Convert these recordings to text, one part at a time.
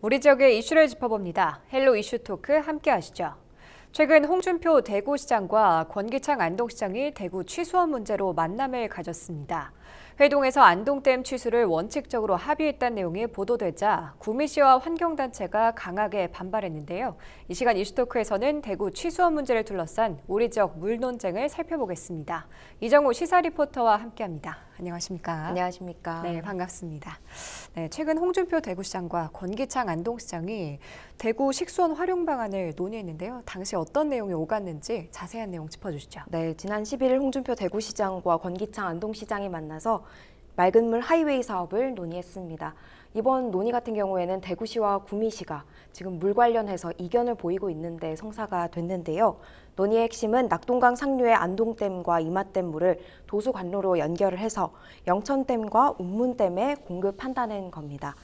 우리 지역의 이슈를 짚어봅니다. 헬로 이슈 토크 함께 하시죠. 최근 홍준표 대구시장과 권기창 안동시장이 대구 취수원 문제로 만남을 가졌습니다. 회동에서 안동댐 취수를 원칙적으로 합의했다는 내용이 보도되자 구미시와 환경단체가 강하게 반발했는데요. 이 시간 이슈토크에서는 대구 취수원 문제를 둘러싼 우리 지역 물 논쟁을 살펴보겠습니다. 이정우 시사 리포터와 함께합니다. 안녕하십니까? 안녕하십니까? 네, 반갑습니다. 네, 최근 홍준표 대구시장과 권기창 안동시장이 대구 식수원 활용 방안을 논의했는데요. 당시 어떤 내용이 오갔는지 자세한 내용 짚어주시죠. 네, 지난 11일 홍준표 대구시장과 권기창 안동시장이 만나서 맑은 물 하이웨이 사업을 논의했습니다. 이번 논의 같은 경우에는 대구시와 구미시가 지금 물 관련해서 이견을 보이고 있는데 성사가 됐는데요. 논의의 핵심은 낙동강 상류의 안동댐과 이마댐 물을 도수관로로 연결을 해서 영천댐과 운문댐에 공급한다는 겁니다.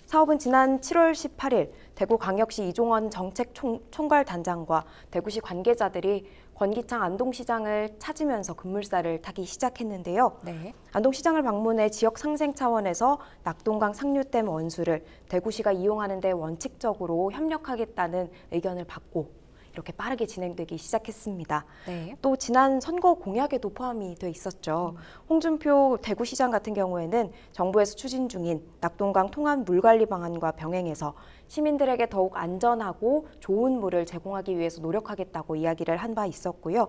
사업은 지난 7월 18일 대구광역시 이종원 정책총괄단장과 대구시 관계자들이 권기창 안동시장을 찾으면서 급물살을 타기 시작했는데요. 네. 안동시장을 방문해 지역 상생 차원에서 낙동강 상류댐 원수를 대구시가 이용하는 데 원칙적으로 협력하겠다는 의견을 받고 이렇게 빠르게 진행되기 시작했습니다. 네. 또 지난 선거 공약에도 포함이 돼 있었죠. 홍준표 대구시장 같은 경우에는 정부에서 추진 중인 낙동강 통합 물관리 방안과 병행해서 시민들에게 더욱 안전하고 좋은 물을 제공하기 위해서 노력하겠다고 이야기를 한 바 있었고요.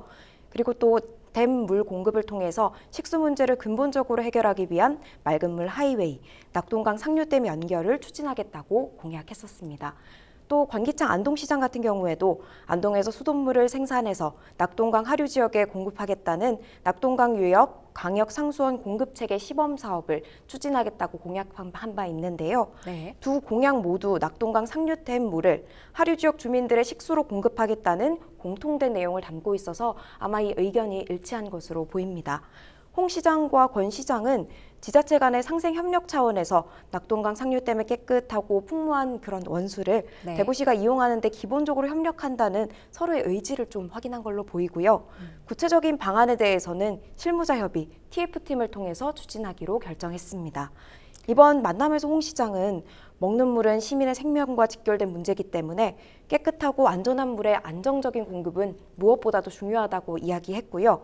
그리고 또 댐 물 공급을 통해서 식수 문제를 근본적으로 해결하기 위한 맑은 물 하이웨이, 낙동강 상류댐 연결을 추진하겠다고 공약했었습니다. 또 권기창 안동시장 같은 경우에도 안동에서 수돗물을 생산해서 낙동강 하류 지역에 공급하겠다는 낙동강 유역 광역 상수원 공급체계 시범 사업을 추진하겠다고 공약한 바 있는데요. 네. 두 공약 모두 낙동강 상류댐 물을 하류 지역 주민들의 식수로 공급하겠다는 공통된 내용을 담고 있어서 아마 이 의견이 일치한 것으로 보입니다. 홍 시장과 권 시장은 지자체 간의 상생 협력 차원에서 낙동강 상류댐을 깨끗하고 풍부한 그런 원수를 네. 대구시가 이용하는 데 기본적으로 협력한다는 서로의 의지를 좀 확인한 걸로 보이고요. 구체적인 방안에 대해서는 실무자 협의, TF팀을 통해서 추진하기로 결정했습니다. 이번 만남에서 홍 시장은 먹는 물은 시민의 생명과 직결된 문제이기 때문에 깨끗하고 안전한 물의 안정적인 공급은 무엇보다도 중요하다고 이야기했고요.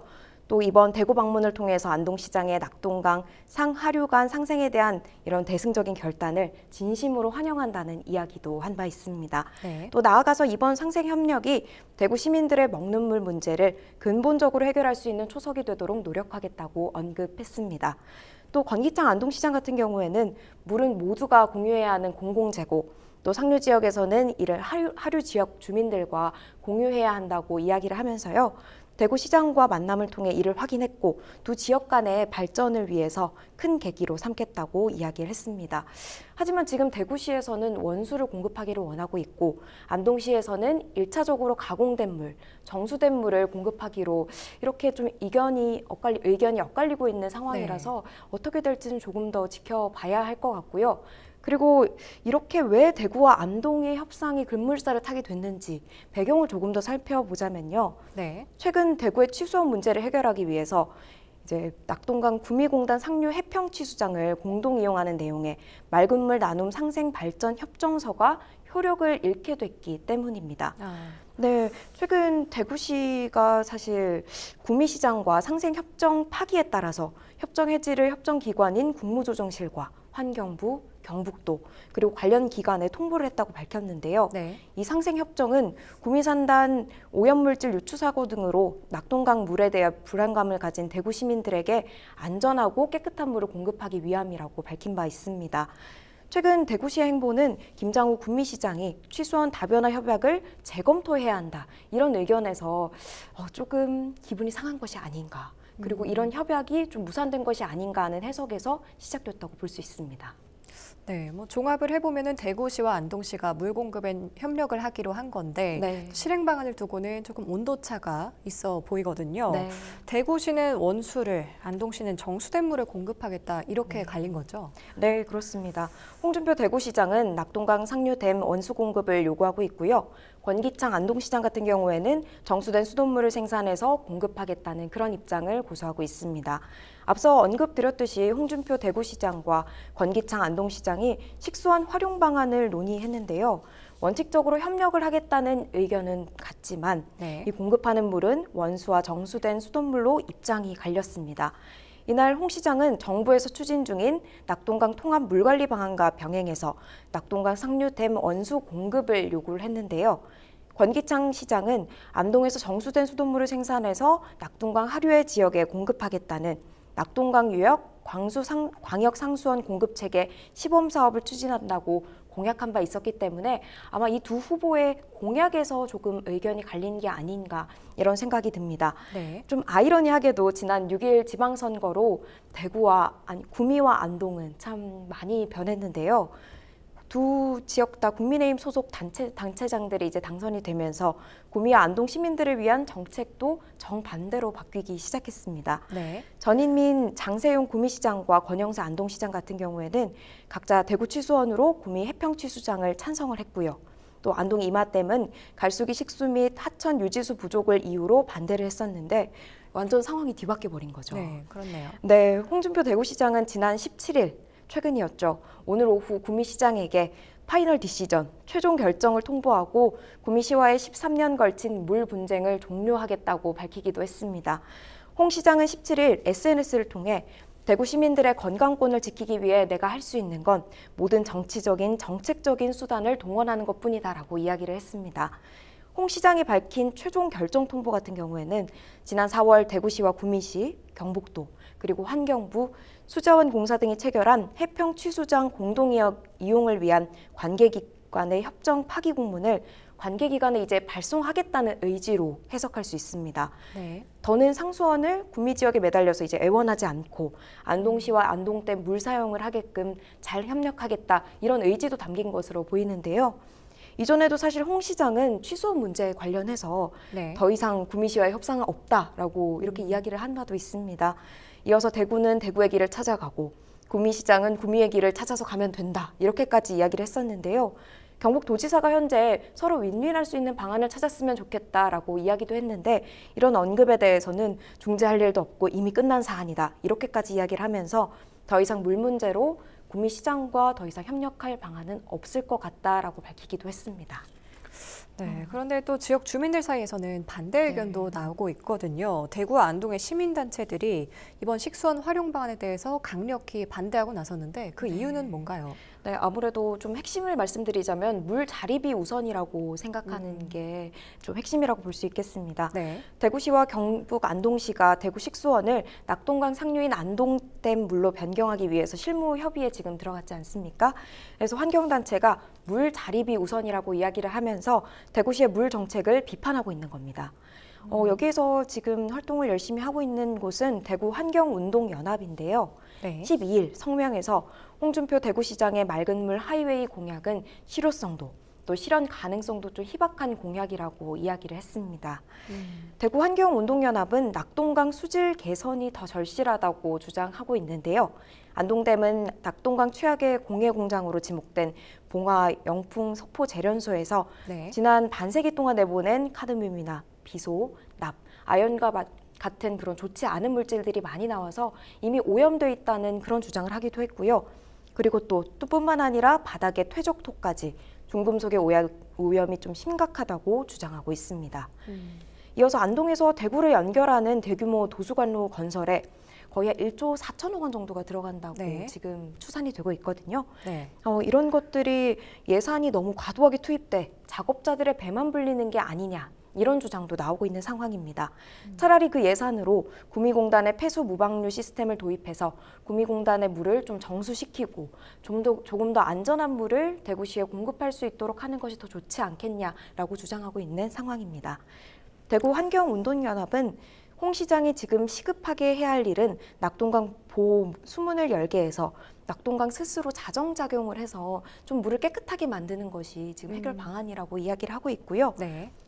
또 이번 대구 방문을 통해서 안동시장의 낙동강 상하류 간 상생에 대한 이런 대승적인 결단을 진심으로 환영한다는 이야기도 한 바 있습니다. 네. 또 나아가서 이번 상생 협력이 대구 시민들의 먹는 물 문제를 근본적으로 해결할 수 있는 초석이 되도록 노력하겠다고 언급했습니다. 또 권기창 안동시장 같은 경우에는 물은 모두가 공유해야 하는 공공재고, 또 상류 지역에서는 이를 하류 지역 주민들과 공유해야 한다고 이야기를 하면서요. 대구시장과 만남을 통해 이를 확인했고 두 지역 간의 발전을 위해서 큰 계기로 삼겠다고 이야기를 했습니다. 하지만 지금 대구시에서는 원수를 공급하기를 원하고 있고 안동시에서는 1차적으로 가공된 물, 정수된 물을 공급하기로 이렇게 좀 의견이 엇갈리고 있는 상황이라서 어떻게 될지는 조금 더 지켜봐야 할 것 같고요. 그리고 이렇게 왜 대구와 안동의 협상이 급물살을 타게 됐는지 배경을 조금 더 살펴보자면요. 네. 최근 대구의 취수원 문제를 해결하기 위해서 이제 낙동강 구미공단 상류 해평 취수장을 공동 이용하는 내용의 맑은 물 나눔 상생 발전 협정서가 효력을 잃게 됐기 때문입니다. 네, 최근 대구시가 사실 구미시장과 상생 협정 파기에 따라서 협정 해지를 협정기관인 국무조정실과 환경부, 경북도 그리고 관련 기관에 통보를 했다고 밝혔는데요. 네. 이 상생협정은 구미산단 오염물질 유출 사고 등으로 낙동강 물에 대한 불안감을 가진 대구 시민들에게 안전하고 깨끗한 물을 공급하기 위함이라고 밝힌 바 있습니다. 최근 대구시의 행보는 김장우 구미시장이 취수원 다변화 협약을 재검토해야 한다, 이런 의견에서 조금 기분이 상한 것이 아닌가, 그리고 이런 협약이 좀 무산된 것이 아닌가 하는 해석에서 시작됐다고 볼 수 있습니다. 네, 종합을 해보면은 대구시와 안동시가 물 공급에 협력을 하기로 한 건데 네. 실행 방안을 두고는 조금 온도차가 있어 보이거든요. 네. 대구시는 원수를, 안동시는 정수된 물을 공급하겠다, 이렇게 갈린 거죠? 네, 그렇습니다. 홍준표 대구시장은 낙동강 상류댐 원수 공급을 요구하고 있고요. 권기창 안동시장 같은 경우에는 정수된 수돗물을 생산해서 공급하겠다는 그런 입장을 고수하고 있습니다. 앞서 언급드렸듯이 홍준표 대구시장과 권기창 안동시장이 식수원 활용 방안을 논의했는데요. 원칙적으로 협력을 하겠다는 의견은 같지만 이 공급하는 물은 원수와 정수된 수돗물로 입장이 갈렸습니다. 이날 홍 시장은 정부에서 추진 중인 낙동강 통합 물관리 방안과 병행해서 낙동강 상류댐 원수 공급을 요구를 했는데요. 권기창 시장은 안동에서 정수된 수돗물을 생산해서 낙동강 하류의 지역에 공급하겠다는 낙동강 유역 광역 상수원 공급 체계 시범 사업을 추진한다고 공약한 바 있었기 때문에 아마 이 두 후보의 공약에서 조금 의견이 갈린 게 아닌가 이런 생각이 듭니다. 좀 아이러니하게도 지난 6일 지방선거로 구미와 안동은 참 많이 변했는데요. 두 지역 다 국민의힘 소속 당체장들이 이제 당선이 되면서 구미와 안동 시민들을 위한 정책도 정반대로 바뀌기 시작했습니다. 전인민 장세용 구미시장과 권영세 안동시장 같은 경우에는 각자 대구 취수원으로 구미 해평취수장을 찬성을 했고요. 또 안동 이마댐은 갈수기 식수 및 하천 유지수 부족을 이유로 반대를 했었는데 완전 상황이 뒤바뀌어 버린 거죠. 그렇네요. 네, 홍준표 대구시장은 지난 17일 최근이었죠. 오늘 오후 구미시장에게 파이널 디시전, 최종 결정을 통보하고 구미시와의 13년 걸친 물 분쟁을 종료하겠다고 밝히기도 했습니다. 홍 시장은 17일 SNS를 통해 대구 시민들의 건강권을 지키기 위해 내가 할 수 있는 건 모든 정치적인, 정책적인 수단을 동원하는 것뿐이다라고 이야기를 했습니다. 홍 시장이 밝힌 최종 결정 통보 같은 경우에는 지난 4월 대구시와 구미시, 경북도, 그리고 환경부, 수자원공사 등이 체결한 해평 취수장 공동이역 이용을 위한 관계기관의 협정 파기 공문을 관계기관에 이제 발송하겠다는 의지로 해석할 수 있습니다. 더는 상수원을 구미 지역에 매달려서 이제 애원하지 않고 안동시와 안동댐 물 사용을 하게끔 잘 협력하겠다 이런 의지도 담긴 것으로 보이는데요. 이전에도 사실 홍 시장은 취수원 문제에 관련해서 더 이상 구미시와의 협상은 없다라고 이렇게 이야기를 한 바도 있습니다. 이어서 대구는 대구의 길을 찾아가고 구미시장은 구미의 길을 찾아서 가면 된다 이렇게까지 이야기를 했었는데요. 경북도지사가 현재 서로 윈윈할 수 있는 방안을 찾았으면 좋겠다라고 이야기도 했는데 이런 언급에 대해서는 중재할 일도 없고 이미 끝난 사안이다 이렇게까지 이야기를 하면서 더 이상 물 문제로 구미시장과 더 이상 협력할 방안은 없을 것 같다라고 밝히기도 했습니다. 그런데 또 지역 주민들 사이에서는 반대 의견도 나오고 있거든요. 대구와 안동의 시민단체들이 이번 식수원 활용 방안에 대해서 강력히 반대하고 나섰는데 그 이유는 뭔가요? 아무래도 좀 핵심을 말씀드리자면 물 자립이 우선이라고 생각하는 게 좀 핵심이라고 볼 수 있겠습니다. 대구시와 경북 안동시가 대구 식수원을 낙동강 상류인 안동댐 물로 변경하기 위해서 실무 협의에 지금 들어갔지 않습니까? 그래서 환경단체가 물 자립이 우선이라고 이야기를 하면서 대구시의 물 정책을 비판하고 있는 겁니다. 여기에서 지금 활동을 열심히 하고 있는 곳은 대구 환경운동연합인데요. 12일 성명에서 홍준표 대구시장의 맑은 물 하이웨이 공약은 실효성도 또 실현 가능성도 좀 희박한 공약이라고 이야기를 했습니다. 대구 환경운동연합은 낙동강 수질 개선이 더 절실하다고 주장하고 있는데요. 안동댐은 낙동강 최악의 공해 공장으로 지목된 봉화 영풍 석포 재련소에서 지난 반세기 동안 내보낸 카드뮴이나 비소, 납, 아연과 같은 그런 좋지 않은 물질들이 많이 나와서 이미 오염돼 있다는 그런 주장을 하기도 했고요. 그리고 또 뿐만 아니라 바닥에 퇴적토까지 중금속의 오염이 좀 심각하다고 주장하고 있습니다. 이어서 안동에서 대구를 연결하는 대규모 도수관로 건설에 거의 1조 4천억 원 정도가 들어간다고 지금 추산이 되고 있거든요. 이런 것들이 예산이 너무 과도하게 투입돼 작업자들의 배만 불리는 게 아니냐. 이런 주장도 나오고 있는 상황입니다. 차라리 그 예산으로 구미공단의 폐수 무방류 시스템을 도입해서 구미공단의 물을 좀 정수시키고 조금 더 안전한 물을 대구시에 공급할 수 있도록 하는 것이 더 좋지 않겠냐라고 주장하고 있는 상황입니다. 대구 환경운동연합은 홍 시장이 지금 시급하게 해야 할 일은 낙동강 보호 수문을 열게 해서 낙동강 스스로 자정작용을 해서 좀 물을 깨끗하게 만드는 것이 지금 해결 방안이라고 이야기를 하고 있고요.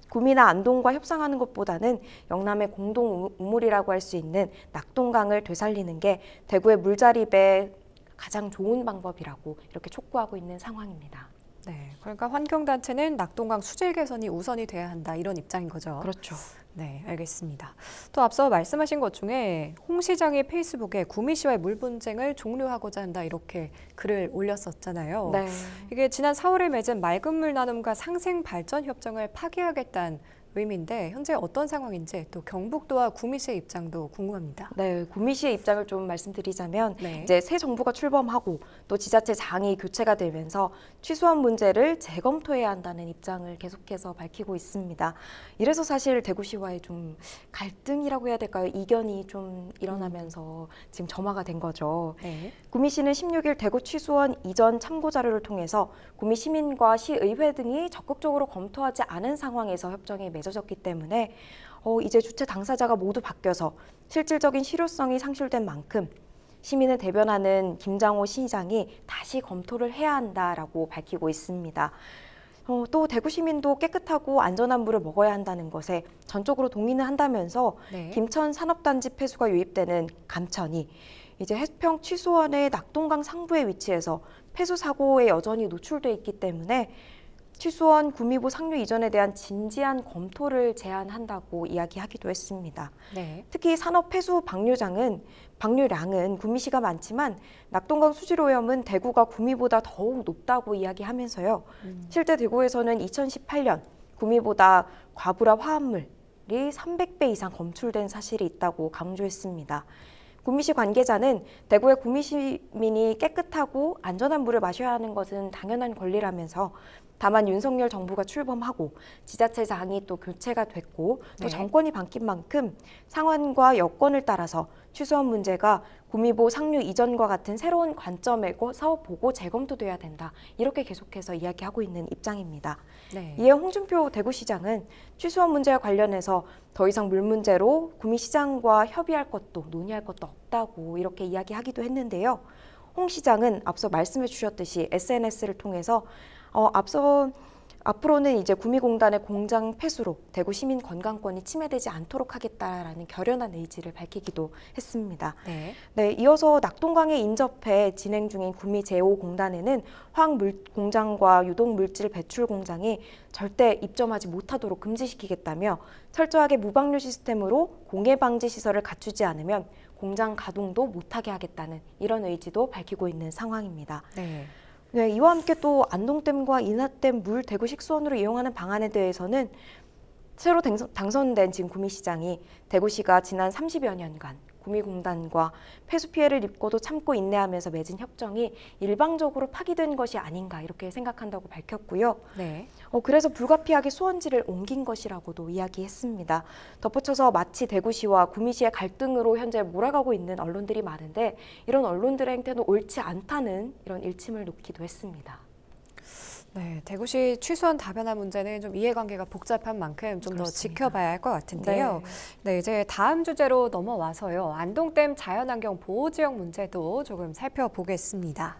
구미나 안동과 협상하는 것보다는 영남의 공동 우물이라고 할 수 있는 낙동강을 되살리는 게 대구의 물자립에 가장 좋은 방법이라고 이렇게 촉구하고 있는 상황입니다. 네, 그러니까 환경단체는 낙동강 수질 개선이 우선이 돼야 한다 이런 입장인 거죠. 그렇죠. 네, 알겠습니다. 또 앞서 말씀하신 것 중에 홍 시장이 페이스북에 구미시와의 물 분쟁을 종료하고자 한다 이렇게 글을 올렸었잖아요. 네. 이게 지난 4월에 맺은 맑은 물 나눔과 상생 발전 협정을 파기하겠다는 의미인데 현재 어떤 상황인지 또 경북도와 구미시의 입장도 궁금합니다. 네, 구미시의 입장을 좀 말씀드리자면 네. 이제 새 정부가 출범하고 또 지자체 장이 교체가 되면서 취소한 문제를 재검토해야 한다는 입장을 계속해서 밝히고 있습니다. 이래서 사실 대구시와의 좀 갈등이라고 해야 될까요? 이견이 좀 일어나면서 지금 점화가 된 거죠. 네. 구미시는 16일 대구 취소원 이전 참고 자료를 통해서 구미 시민과 시의회 등이 적극적으로 검토하지 않은 상황에서 협정이 맺어졌기 때문에 이제 주체 당사자가 모두 바뀌어서 실질적인 실효성이 상실된 만큼 시민을 대변하는 김장호 시장이 다시 검토를 해야 한다라고 밝히고 있습니다. 또 대구 시민도 깨끗하고 안전한 물을 먹어야 한다는 것에 전적으로 동의는 한다면서 네. 김천 산업단지 폐수가 유입되는 감천이 이제 해평 취소원의 낙동강 상부에 위치해서 폐수 사고에 여전히 노출돼 있기 때문에 취소원 구미보 상류 이전에 대한 진지한 검토를 제안한다고 이야기하기도 했습니다. 네. 특히 산업 폐수 방류량은 구미시가 많지만 낙동강 수질 오염은 대구가 구미보다 더욱 높다고 이야기하면서요. 실제 대구에서는 2018년 구미보다 과불화 화합물이 300배 이상 검출된 사실이 있다고 강조했습니다. 구미시 관계자는 대구의 구미 시민이 깨끗하고 안전한 물을 마셔야 하는 것은 당연한 권리라면서 다만 윤석열 정부가 출범하고 지자체장이 또 교체가 됐고 또 네. 정권이 바뀐 만큼 상황과 여건을 따라서 취소한 문제가 구미보 상류 이전과 같은 새로운 관점에서 보고 재검토돼야 된다. 이렇게 계속해서 이야기하고 있는 입장입니다. 네. 이에 홍준표 대구시장은 취소한 문제와 관련해서 더 이상 물 문제로 구미시장과 협의할 것도 논의할 것도 없다고 이렇게 이야기하기도 했는데요. 홍 시장은 앞서 말씀해 주셨듯이 SNS를 통해서 앞으로는 이제 구미공단의 공장 폐수로 대구 시민 건강권이 침해되지 않도록 하겠다라는 결연한 의지를 밝히기도 했습니다. 네. 네, 이어서 낙동강에 인접해 진행 중인 구미 제5공단에는 화학공장과 유독물질 배출 공장이 절대 입점하지 못하도록 금지시키겠다며 철저하게 무방류 시스템으로 공해 방지 시설을 갖추지 않으면 공장 가동도 못하게 하겠다는 이런 의지도 밝히고 있는 상황입니다. 네. 네, 이와 함께 또 안동댐과 인하댐 물 대구 식수원으로 이용하는 방안에 대해서는 새로 당선된 지금 구미시장이 대구시가 지난 30여 년간 구미공단과 폐수 피해를 입고도 참고 인내하면서 맺은 협정이 일방적으로 파기된 것이 아닌가 이렇게 생각한다고 밝혔고요. 네. 그래서 불가피하게 수원지를 옮긴 것이라고도 이야기했습니다. 덧붙여서 마치 대구시와 구미시의 갈등으로 현재 몰아가고 있는 언론들이 많은데 이런 언론들의 행태는 옳지 않다는 이런 일침을 놓기도 했습니다. 네, 대구시 취소한 다변화 문제는 좀 이해관계가 복잡한 만큼 좀 더 그렇습니다. 지켜봐야 할 것 같은데요. 네, 이제 다음 주제로 넘어와서요. 안동댐 자연환경 보호지역 문제도 조금 살펴보겠습니다.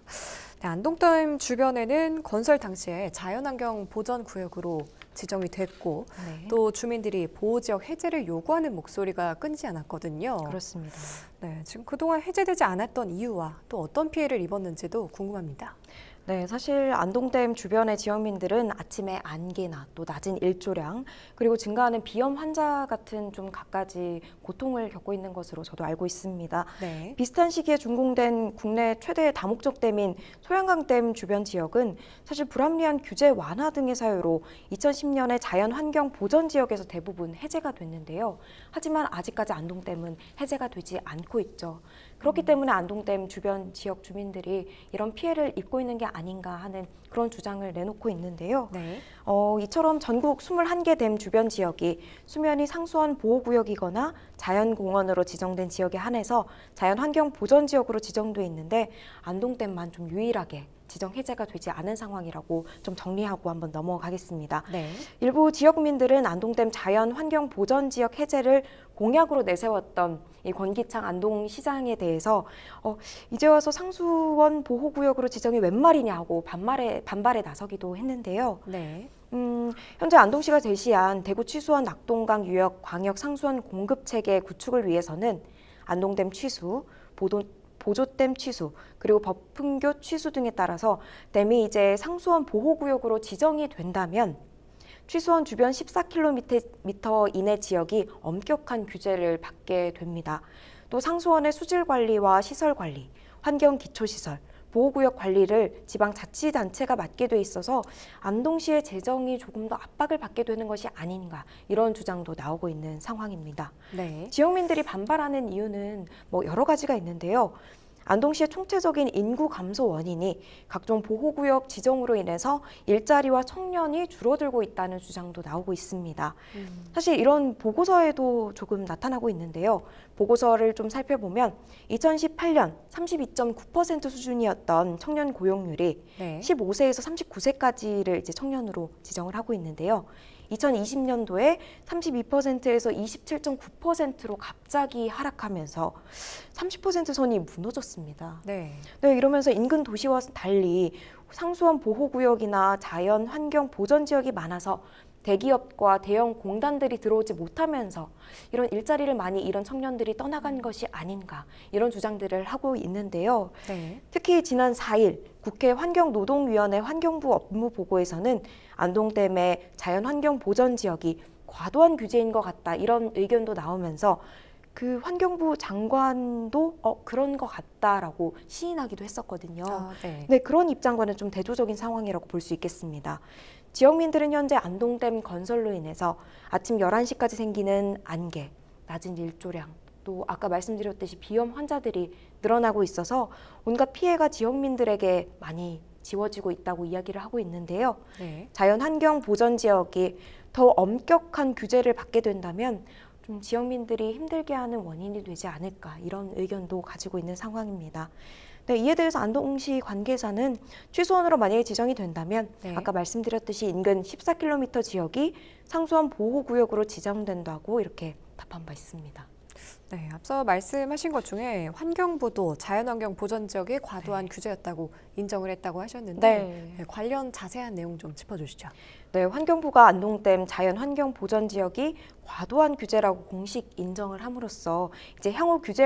네, 안동댐 주변에는 건설 당시에 자연환경 보전구역으로 지정이 됐고 네. 또 주민들이 보호지역 해제를 요구하는 목소리가 끊이지 않았거든요. 그렇습니다. 네, 지금 그동안 해제되지 않았던 이유와 또 어떤 피해를 입었는지도 궁금합니다. 네, 사실 안동댐 주변의 지역민들은 아침에 안개나 또 낮은 일조량 그리고 증가하는 비염 환자 같은 좀 갖가지 고통을 겪고 있는 것으로 저도 알고 있습니다. 네. 비슷한 시기에 준공된 국내 최대의 다목적댐인 소양강댐 주변 지역은 사실 불합리한 규제 완화 등의 사유로 2010년에 자연환경 보전 지역에서 대부분 해제가 됐는데요. 하지만 아직까지 안동댐은 해제가 되지 않고 있죠. 그렇기 때문에 안동댐 주변 지역 주민들이 이런 피해를 입고 있는 게 아닌가 하는 그런 주장을 내놓고 있는데요. 네. 이처럼 전국 21개 댐 주변 지역이 수면이 상수원 보호구역이거나 자연공원으로 지정된 지역에 한해서 자연환경 보전 지역으로 지정돼 있는데 안동댐만 좀 유일하게 지정 해제가 되지 않은 상황이라고 좀 정리하고 한번 넘어가겠습니다. 네. 일부 지역민들은 안동댐 자연환경 보전 지역 해제를 공약으로 내세웠던 이 권기창 안동시장에 대해서 이제 와서 상수원 보호구역으로 지정이 웬 말이냐고 반발에 나서기도 했는데요. 네. 현재 안동시가 제시한 대구 취수원 낙동강 유역 광역 상수원 공급 체계 구축을 위해서는 안동댐 취수, 보조댐 취수, 그리고 버풍교 취수 등에 따라서 댐이 이제 상수원 보호구역으로 지정이 된다면 취수원 주변 14km 이내 지역이 엄격한 규제를 받게 됩니다. 또 상수원의 수질 관리와 시설 관리, 환경 기초시설, 보호구역 관리를 지방자치단체가 맡게 돼 있어서 안동시의 재정이 조금 더 압박을 받게 되는 것이 아닌가 이런 주장도 나오고 있는 상황입니다. 네. 지역민들이 반발하는 이유는 여러 가지가 있는데요. 안동시의 총체적인 인구 감소 원인이 각종 보호구역 지정으로 인해서 일자리와 청년이 줄어들고 있다는 주장도 나오고 있습니다. 사실 이런 보고서에도 조금 나타나고 있는데요. 보고서를 좀 살펴보면 2018년 32.9% 수준이었던 청년 고용률이 네. 15세에서 39세까지를 이제 청년으로 지정을 하고 있는데요. 2020년도에 32%에서 27.9%로 갑자기 하락하면서 30% 선이 무너졌습니다. 네. 네, 이러면서 인근 도시와 달리 상수원 보호구역이나 자연 환경 보전 지역이 많아서 대기업과 대형 공단들이 들어오지 못하면서 이런 일자리를 많이 잃은 청년들이 떠나간 것이 아닌가 이런 주장들을 하고 있는데요. 네. 특히 지난 4일 국회 환경노동위원회 환경부 업무 보고에서는 안동댐의 자연환경 보전 지역이 과도한 규제인 것 같다 이런 의견도 나오면서 그 환경부 장관도 그런 것 같다라고 시인하기도 했었거든요. 네. 네, 그런 입장과는 좀 대조적인 상황이라고 볼 수 있겠습니다. 지역민들은 현재 안동댐 건설로 인해서 아침 11시까지 생기는 안개, 낮은 일조량, 또 아까 말씀드렸듯이 비염 환자들이 늘어나고 있어서 온갖 피해가 지역민들에게 많이 지워지고 있다고 이야기를 하고 있는데요. 네. 자연환경 보전 지역이 더 엄격한 규제를 받게 된다면 좀 지역민들이 힘들게 하는 원인이 되지 않을까 이런 의견도 가지고 있는 상황입니다. 네, 이에 대해서 안동시 관계자는 취수원으로 만약에 지정이 된다면 네. 아까 말씀드렸듯이 인근 14km 지역이 상수원 보호구역으로 지정된다고 이렇게 답한 바 있습니다. 네, 앞서 말씀하신 것 중에 환경부도 자연환경 보전 지역이 과도한 네. 규제였다고 인정을 했다고 하셨는데 네. 관련 자세한 내용 좀 짚어주시죠. 네, 환경부가 안동댐 자연환경 보전 지역이 과도한 규제라고 공식 인정을 함으로써 이제 향후 규제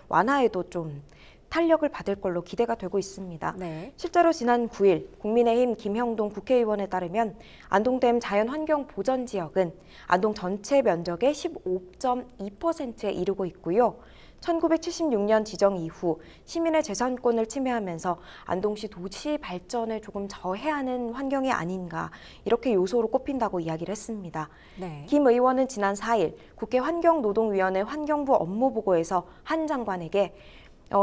완화에도 좀 탄력을 받을 걸로 기대가 되고 있습니다. 네. 실제로 지난 9일 국민의힘 김형동 국회의원에 따르면 안동댐 자연환경 보전 지역은 안동 전체 면적의 15.2%에 이르고 있고요. 1976년 지정 이후 시민의 재산권을 침해하면서 안동시 도시 발전에 조금 저해하는 환경이 아닌가 이렇게 요소로 꼽힌다고 이야기를 했습니다. 네. 김 의원은 지난 4일 국회 환경노동위원회 환경부 업무보고에서 한 장관에게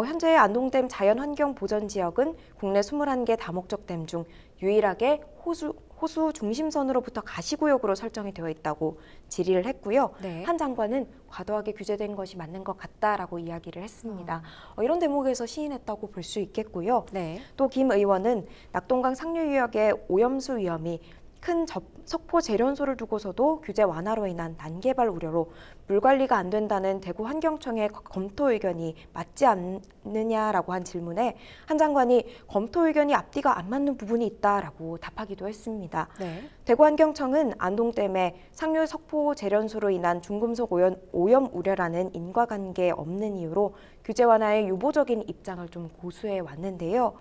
현재 안동댐 자연환경 보전 지역은 국내 21개 다목적 댐 중 유일하게 호수 중심선으로부터 가시구역으로 설정이 되어 있다고 질의를 했고요. 네. 한 장관은 과도하게 규제된 것이 맞는 것 같다라고 이야기를 했습니다. 이런 대목에서 시인했다고 볼 수 있겠고요. 네. 또 김 의원은 낙동강 상류유역의 오염수 위험이 큰 석포 재련소를 두고서도 규제 완화로 인한 난개발 우려로 물 관리가 안 된다는 대구 환경청의 검토 의견이 맞지 않느냐라고 한 질문에 한 장관이 검토 의견이 앞뒤가 안 맞는 부분이 있다라고 답하기도 했습니다. 네. 대구 환경청은 안동댐의 상류 석포 재련소로 인한 중금속 오염 우려라는 인과관계 없는 이유로 규제 완화에 유보적인 입장을 좀 고수해 왔는데요.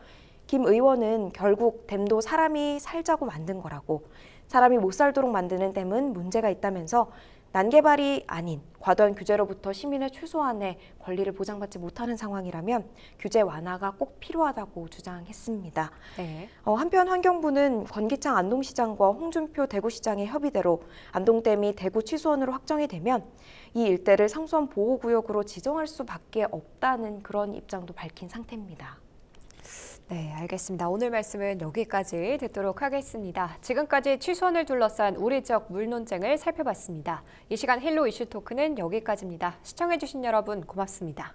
김 의원은 결국 댐도 사람이 살자고 만든 거라고 사람이 못 살도록 만드는 댐은 문제가 있다면서 난개발이 아닌 과도한 규제로부터 시민의 최소한의 권리를 보장받지 못하는 상황이라면 규제 완화가 꼭 필요하다고 주장했습니다. 네. 한편 환경부는 권기창 안동시장과 홍준표 대구시장의 협의대로 안동댐이 대구 취수원으로 확정이 되면 이 일대를 상수원 보호구역으로 지정할 수밖에 없다는 그런 입장도 밝힌 상태입니다. 네, 알겠습니다. 오늘 말씀은 여기까지 듣도록 하겠습니다. 지금까지 취수원을 둘러싼 우리 지역 물 논쟁을 살펴봤습니다. 이 시간 헬로 이슈 토크는 여기까지입니다. 시청해주신 여러분 고맙습니다.